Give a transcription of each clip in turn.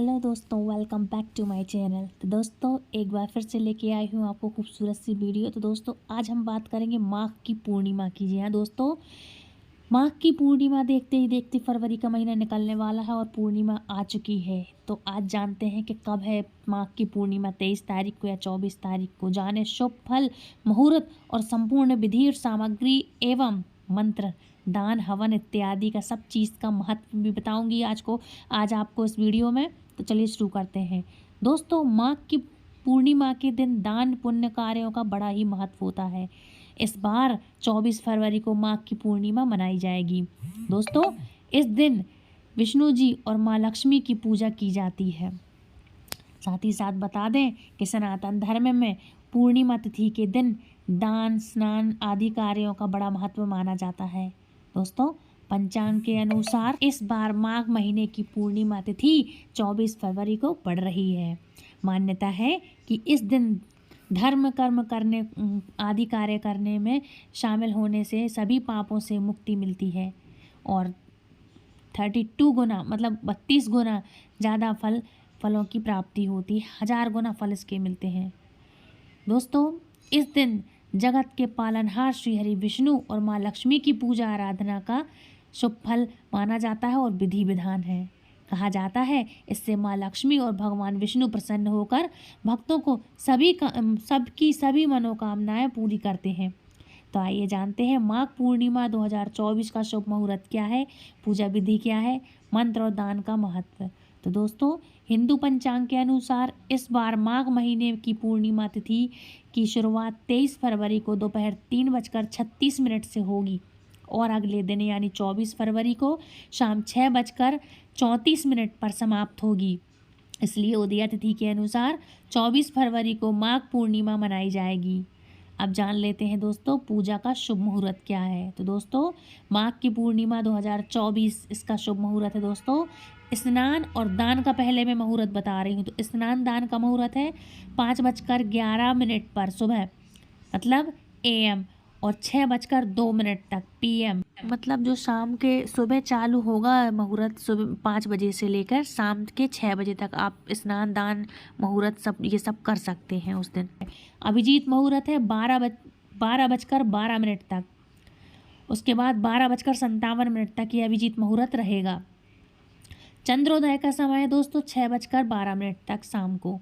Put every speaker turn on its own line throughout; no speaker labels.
Hello दोस्तों, welcome back to my channel. तो दोस्तों एक बार फिर से लेके आई हूँ आपको खूबसूरत सी वीडियो। तो दोस्तों आज हम बात करेंगे माघ की पूर्णिमा की। जी हाँ दोस्तों, माघ की पूर्णिमा देखते ही देखते फरवरी का महीना निकलने वाला है और पूर्णिमा आ चुकी है। तो आज जानते हैं कि कब है माघ की पूर्णिमा, 23 तारीख को या 24 तारीख को। जाने शुभ फल, मुहूर्त और संपूर्ण विधि और सामग्री एवं मंत्र, दान, हवन इत्यादि का सब चीज़ का महत्व भी बताऊंगी आज आपको इस वीडियो में। तो चलिए शुरू करते हैं। दोस्तों माघ की पूर्णिमा के दिन दान पुण्य कार्यों का बड़ा ही महत्व होता है। इस बार 24 फरवरी को माघ की पूर्णिमा मनाई जाएगी। दोस्तों इस दिन विष्णु जी और माँ लक्ष्मी की पूजा की जाती है। साथ ही साथ बता दें कि सनातन धर्म में पूर्णिमा तिथि के दिन दान, स्नान आदि कार्यों का बड़ा महत्व माना जाता है। दोस्तों पंचांग के अनुसार इस बार माघ महीने की पूर्णिमा तिथि 24 फरवरी को पड़ रही है। मान्यता है कि इस दिन धर्म कर्म करने आदि कार्य करने में शामिल होने से सभी पापों से मुक्ति मिलती है और 32 गुना मतलब 32 गुना ज़्यादा फलों की प्राप्ति होती है। 1000 गुना फल इसके मिलते हैं। दोस्तों इस दिन जगत के पालनहार श्री हरि विष्णु और माँ लक्ष्मी की पूजा आराधना का शुभ फल माना जाता है और विधि विधान है। कहा जाता है इससे माँ लक्ष्मी और भगवान विष्णु प्रसन्न होकर भक्तों को सबकी सभी मनोकामनाएं पूरी करते हैं। तो आइए जानते हैं माघ पूर्णिमा 2024 का शुभ मुहूर्त क्या है, पूजा विधि क्या है, मंत्र और दान का महत्व। तो दोस्तों हिंदू पंचांग के अनुसार इस बार माघ महीने की पूर्णिमा तिथि की शुरुआत 23 फरवरी को दोपहर 3:36 से होगी और अगले दिन यानी 24 फरवरी को शाम 6:34 पर समाप्त होगी। इसलिए उदया तिथि के अनुसार 24 फरवरी को माघ पूर्णिमा मनाई जाएगी। अब जान लेते हैं दोस्तों पूजा का शुभ मुहूर्त क्या है। तो दोस्तों माघ की पूर्णिमा 2024 इसका शुभ मुहूर्त है। दोस्तों स्नान और दान का पहले मैं मुहूर्त बता रही हूँ। तो स्नान दान का मुहूर्त है 5:11 पर सुबह मतलब AM और 6:02 तक PM मतलब जो शाम के सुबह चालू होगा मुहूर्त सुबह 5 बजे से लेकर शाम के 6 बजे तक आप स्नान दान मुहूर्त ये सब कर सकते हैं उस दिन। अभिजीत मुहूर्त है 12:12 तक। उसके बाद 12:57 तक ये अभिजीत मुहूर्त रहेगा। चंद्रोदय का समय है दोस्तों 6:12 तक शाम को।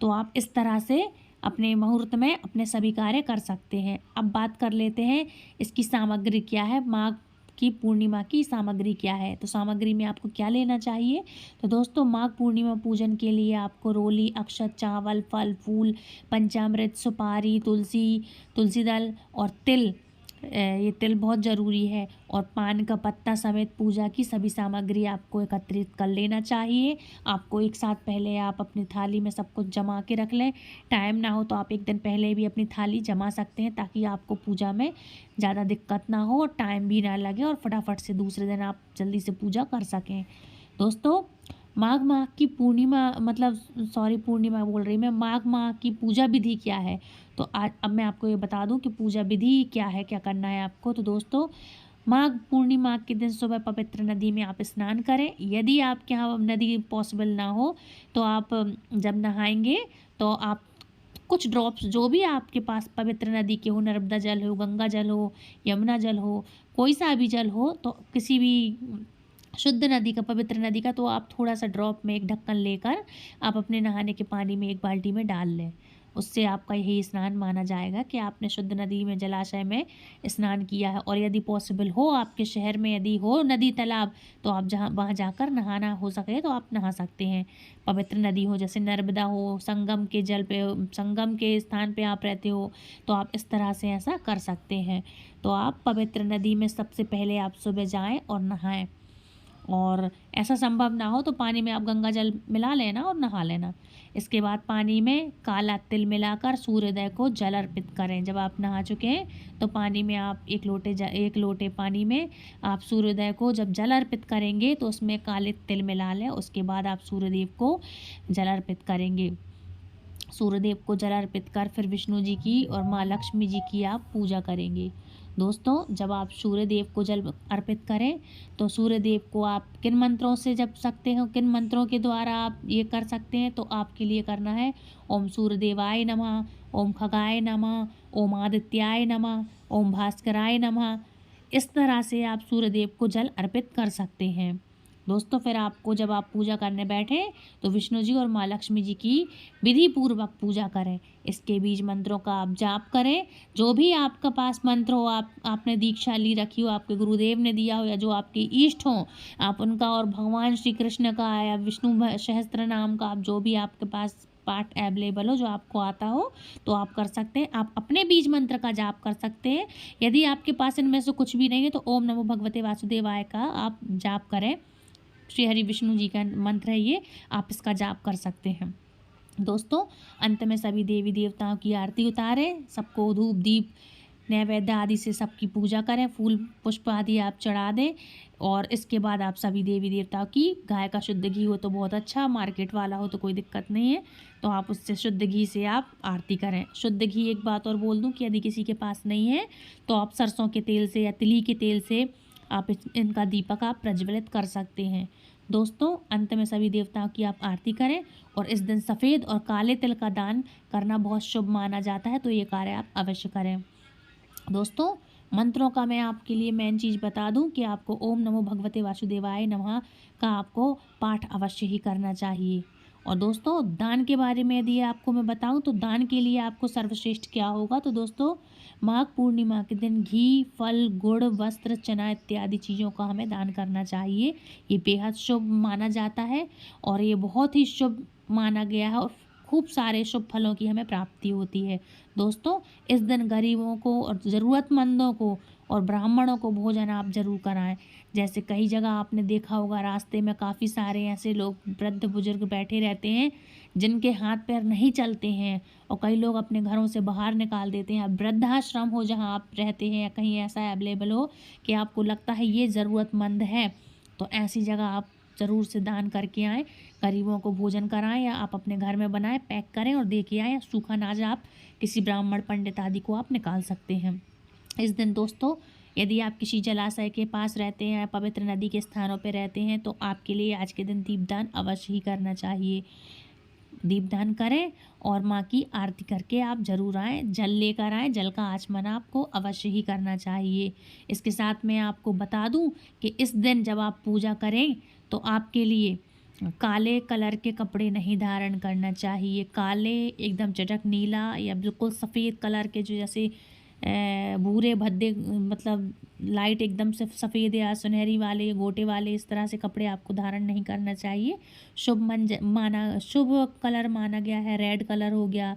तो आप इस तरह से अपने मुहूर्त में अपने सभी कार्य कर सकते हैं। अब बात कर लेते हैं इसकी सामग्री क्या है, माघ की पूर्णिमा की सामग्री क्या है। तो सामग्री में आपको क्या लेना चाहिए। तो दोस्तों माघ पूर्णिमा पूजन के लिए आपको रोली, अक्षत, चावल, फल फूल, पंचामृत, सुपारी, तुलसी दल और तिल, ये तिल बहुत ज़रूरी है, और पान का पत्ता समेत पूजा की सभी सामग्री आपको एकत्रित कर लेना चाहिए। आपको एक साथ पहले आप अपनी थाली में सब कुछ जमा के रख लें। टाइम ना हो तो आप एक दिन पहले भी अपनी थाली जमा सकते हैं ताकि आपको पूजा में ज़्यादा दिक्कत ना हो और टाइम भी ना लगे और फटाफट से दूसरे दिन आप जल्दी से पूजा कर सकें। दोस्तों माघ माह की पूर्णिमा पूर्णिमा बोल रही मैं, माघ माह की पूजा विधि क्या है। तो आज अब मैं आपको ये बता दूं कि पूजा विधि क्या है, क्या करना है आपको। तो दोस्तों माघ पूर्णिमा के दिन सुबह पवित्र नदी में आप स्नान करें। यदि आपके यहाँ नदी पॉसिबल ना हो तो आप जब नहाएंगे तो आप कुछ ड्रॉप्स जो भी आपके पास पवित्र नदी के हो, नर्मदा जल हो, गंगा जल हो, यमुना जल हो, कोई सा भी जल हो, तो किसी भी शुद्ध नदी का, पवित्र नदी का, तो आप थोड़ा सा ड्रॉप में एक ढक्कन लेकर आप अपने नहाने के पानी में एक बाल्टी में डाल लें। उससे आपका यही स्नान माना जाएगा कि आपने शुद्ध नदी में, जलाशय में स्नान किया है। और यदि पॉसिबल हो आपके शहर में यदि हो नदी तालाब तो आप जहाँ वहाँ जाकर नहाना हो सके तो आप नहा सकते हैं। पवित्र नदी हो जैसे नर्मदा हो, संगम के जल पे, संगम के स्थान पे आप रहते हो तो आप इस तरह से ऐसा कर सकते हैं। तो आप पवित्र नदी में सबसे पहले आप सुबह जाएँ और नहाएँ, और ऐसा संभव ना हो तो पानी में आप गंगा जल मिला लेना और नहा लेना। इसके बाद पानी में काला तिल मिलाकर सूर्योदय को जल अर्पित करें। जब आप नहा चुके हैं तो पानी में आप एक लोटे पानी में आप सूर्योदय को जब जल अर्पित करेंगे तो उसमें काले तिल मिला लें। उसके बाद आप सूर्यदेव को जल अर्पित करेंगे। सूर्यदेव को जल अर्पित कर फिर विष्णु जी की और माँ लक्ष्मी जी की आप पूजा करेंगे। दोस्तों जब आप सूर्य देव को जल अर्पित करें तो सूर्य देव को आप किन मंत्रों से जप सकते हो, किन मंत्रों के द्वारा आप ये कर सकते हैं, तो आपके लिए करना है ओम सूर्य देवाय नमः, ओम खगाय नमः, ओम आदित्याय नमः, ओम भास्कराय नमः। इस तरह से आप सूर्य देव को जल अर्पित कर सकते हैं। दोस्तों फिर आपको जब आप पूजा करने बैठें तो विष्णु जी और माँ लक्ष्मी जी की विधि पूर्वक पूजा करें। इसके बीज मंत्रों का आप जाप करें। जो भी आपके पास मंत्र हो, आपने दीक्षा ली रखी हो, आपके गुरुदेव ने दिया हो या जो आपके इष्ट हों आप उनका, और भगवान श्री कृष्ण का या विष्णु सहस्त्र नाम का, आप जो भी आपके पास पाठ अवेलेबल हो, जो आपको आता हो तो आप कर सकते हैं। आप अपने बीज मंत्र का जाप कर सकते हैं। यदि आपके पास इनमें से कुछ भी नहीं है तो ओम नमो भगवते वासुदेवाय का आप जाप करें। श्री हरि विष्णु जी का मंत्र है ये, आप इसका जाप कर सकते हैं। दोस्तों अंत में सभी देवी देवताओं की आरती उतारें, सबको धूप दीप नैवेद्य आदि से सबकी पूजा करें, फूल पुष्प आदि आप चढ़ा दें। और इसके बाद आप सभी देवी देवताओं की, गाय का शुद्ध घी हो तो बहुत अच्छा, मार्केट वाला हो तो कोई दिक्कत नहीं है, तो आप उससे शुद्ध घी से आप आरती करें। शुद्ध घी, एक बात और बोल दूं कि यदि किसी के पास नहीं है तो आप सरसों के तेल से या तिली के तेल से आप इनका दीपक आप प्रज्वलित कर सकते हैं। दोस्तों अंत में सभी देवताओं की आप आरती करें। और इस दिन सफ़ेद और काले तिल का दान करना बहुत शुभ माना जाता है, तो ये कार्य आप अवश्य करें। दोस्तों मंत्रों का मैं आपके लिए मेन चीज़ बता दूं कि आपको ओम नमो भगवते वासुदेवाय नमः का आपको पाठ अवश्य ही करना चाहिए। और दोस्तों दान के बारे में यदि आपको मैं बताऊं तो दान के लिए आपको सर्वश्रेष्ठ क्या होगा, तो दोस्तों माघ पूर्णिमा के दिन घी, फल, गुड़, वस्त्र, चना इत्यादि चीज़ों का हमें दान करना चाहिए। ये बेहद शुभ माना जाता है और ये बहुत ही शुभ माना गया है और खूब सारे शुभ फलों की हमें प्राप्ति होती है। दोस्तों इस दिन गरीबों को और ज़रूरतमंदों को और ब्राह्मणों को भोजन आप जरूर कराएं। जैसे कई जगह आपने देखा होगा रास्ते में काफ़ी सारे ऐसे लोग वृद्ध बुजुर्ग बैठे रहते हैं जिनके हाथ पैर नहीं चलते हैं और कई लोग अपने घरों से बाहर निकाल देते हैं। वृद्धाश्रम हो जहाँ आप रहते हैं या कहीं ऐसा अवेलेबल हो कि आपको लगता है ये ज़रूरतमंद है, तो ऐसी जगह आप ज़रूर से दान करके आएँ, गरीबों को भोजन कराएं या आप अपने घर में बनाएं, पैक करें और दे के आएँ। या सूखा अनाज आप किसी ब्राह्मण पंडित आदि को आप निकाल सकते हैं। इस दिन दोस्तों यदि आप किसी जलाशय के पास रहते हैं या पवित्र नदी के स्थानों पर रहते हैं तो आपके लिए आज के दिन दीपदान अवश्य ही करना चाहिए। दीपदान करें और माँ की आरती करके आप जरूर आएँ, जल लेकर आएँ। जल का आचमन आपको अवश्य ही करना चाहिए। इसके साथ मैं आपको बता दूं कि इस दिन जब आप पूजा करें तो आपके लिए काले कलर के कपड़े नहीं धारण करना चाहिए। काले, एकदम चटक नीला या बिल्कुल सफ़ेद कलर के, जो जैसे भूरे भद्दे, मतलब लाइट एकदम से सफ़ेद या सुनहरी वाले, गोटे वाले, इस तरह से कपड़े आपको धारण नहीं करना चाहिए। शुभ कलर माना गया है रेड कलर हो गया,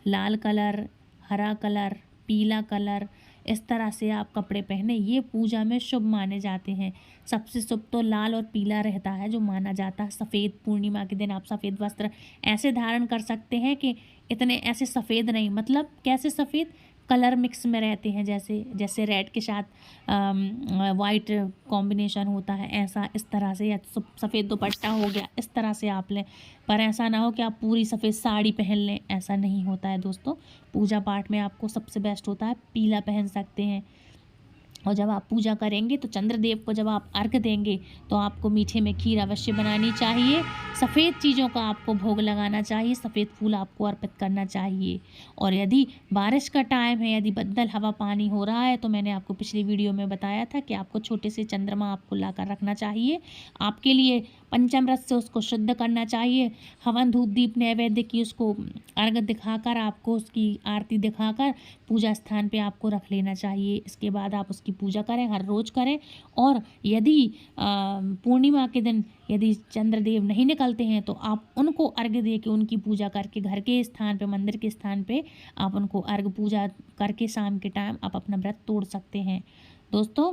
लाल कलर, हरा कलर, पीला कलर, इस तरह से आप कपड़े पहने, ये पूजा में शुभ माने जाते हैं। सबसे शुभ तो लाल और पीला रहता है जो माना जाता है। सफ़ेद, पूर्णिमा के दिन आप सफ़ेद वस्त्र ऐसे धारण कर सकते हैं कि इतने ऐसे सफ़ेद नहीं, मतलब कैसे सफ़ेद, कलर मिक्स में रहते हैं, जैसे रेड के साथ वाइट कॉम्बिनेशन होता है, ऐसा इस तरह से, या सफ़ेद दुपट्टा हो गया, इस तरह से आप लें। पर ऐसा ना हो कि आप पूरी सफ़ेद साड़ी पहन लें, ऐसा नहीं होता है दोस्तों। पूजा पाठ में आपको सबसे बेस्ट होता है पीला पहन सकते हैं। और जब आप पूजा करेंगे तो चंद्रदेव को जब आप अर्घ देंगे तो आपको मीठे में खीर अवश्य बनानी चाहिए। सफ़ेद चीज़ों का आपको भोग लगाना चाहिए, सफ़ेद फूल आपको अर्पित करना चाहिए। और यदि बारिश का टाइम है, यदि बदल हवा पानी हो रहा है, तो मैंने आपको पिछली वीडियो में बताया था कि आपको छोटे से चंद्रमा आपको लाकर रखना चाहिए। आपके लिए पंचामृत से उसको शुद्ध करना चाहिए। हवन धूप दीप नैवेद्य की उसको अर्घ दिखाकर, आपको उसकी आरती दिखाकर पूजा स्थान पे आपको रख लेना चाहिए। इसके बाद आप उसकी पूजा करें, हर रोज़ करें। और यदि पूर्णिमा के दिन यदि चंद्रदेव नहीं निकलते हैं तो आप उनको अर्घ दे के, उनकी पूजा करके, घर के स्थान पे, मंदिर के स्थान पे आप उनको अर्घ पूजा करके शाम के टाइम आप अपना व्रत तोड़ सकते हैं। दोस्तों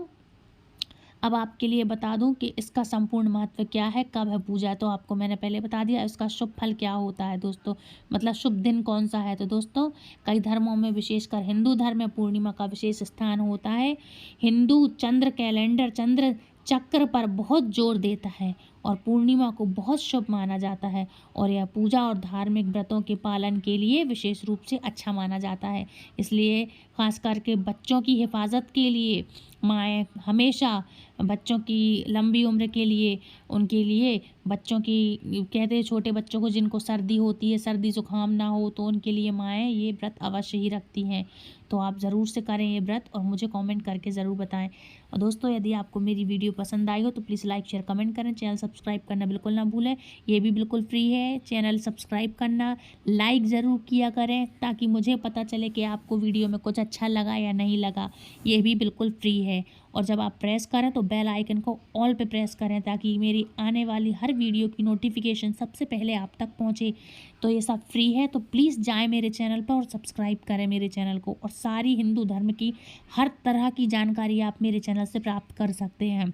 अब आपके लिए बता दूं कि इसका संपूर्ण महत्व क्या है, कब है पूजा, तो आपको मैंने पहले बता दिया। इसका शुभ फल क्या होता है दोस्तों, मतलब शुभ दिन कौन सा है। तो दोस्तों कई धर्मों में, विशेषकर हिंदू धर्म में पूर्णिमा का विशेष स्थान होता है। हिंदू चंद्र कैलेंडर, चंद्र चक्र पर बहुत जोर देता है और पूर्णिमा को बहुत शुभ माना जाता है और यह पूजा और धार्मिक व्रतों के पालन के लिए विशेष रूप से अच्छा माना जाता है। इसलिए खास करके बच्चों की हिफाजत के लिए माएँ हमेशा बच्चों की लंबी उम्र के लिए, उनके लिए बच्चों की, कहते हैं छोटे बच्चों को जिनको सर्दी होती है, सर्दी जुकाम ना हो, तो उनके लिए माएँ ये व्रत अवश्य ही रखती हैं। तो आप ज़रूर से करें ये व्रत और मुझे कमेंट करके ज़रूर बताएं। और दोस्तों यदि आपको मेरी वीडियो पसंद आई हो तो प्लीज़ लाइक शेयर कमेंट करें। चैनल सब्सक्राइब करना बिल्कुल ना भूलें, ये भी बिल्कुल फ्री है। चैनल सब्सक्राइब करना, लाइक ज़रूर किया करें ताकि मुझे पता चले कि आपको वीडियो में कुछ अच्छा लगा या नहीं लगा, ये भी बिल्कुल फ्री है। और जब आप प्रेस करें तो बेल आइकन को ऑल पे प्रेस करें ताकि मेरी आने वाली हर वीडियो की नोटिफिकेशन सबसे पहले आप तक पहुंचे। तो ये सब फ्री है, तो प्लीज़ जाएं मेरे चैनल पर और सब्सक्राइब करें मेरे चैनल को। और सारी हिंदू धर्म की हर तरह की जानकारी आप मेरे चैनल से प्राप्त कर सकते हैं।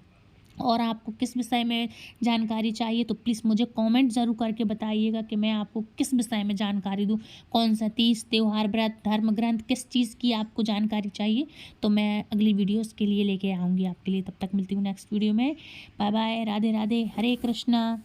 और आपको किस विषय में जानकारी चाहिए तो प्लीज़ मुझे कमेंट ज़रूर करके बताइएगा कि मैं आपको किस विषय में जानकारी दूं, कौन सा तीज त्योहार व्रत धर्म ग्रंथ किस चीज़ की आपको जानकारी चाहिए, तो मैं अगली वीडियोस के लिए लेके आऊँगी आपके लिए। तब तक मिलती हूँ नेक्स्ट वीडियो में। बाय बाय, राधे राधे, हरे कृष्णा।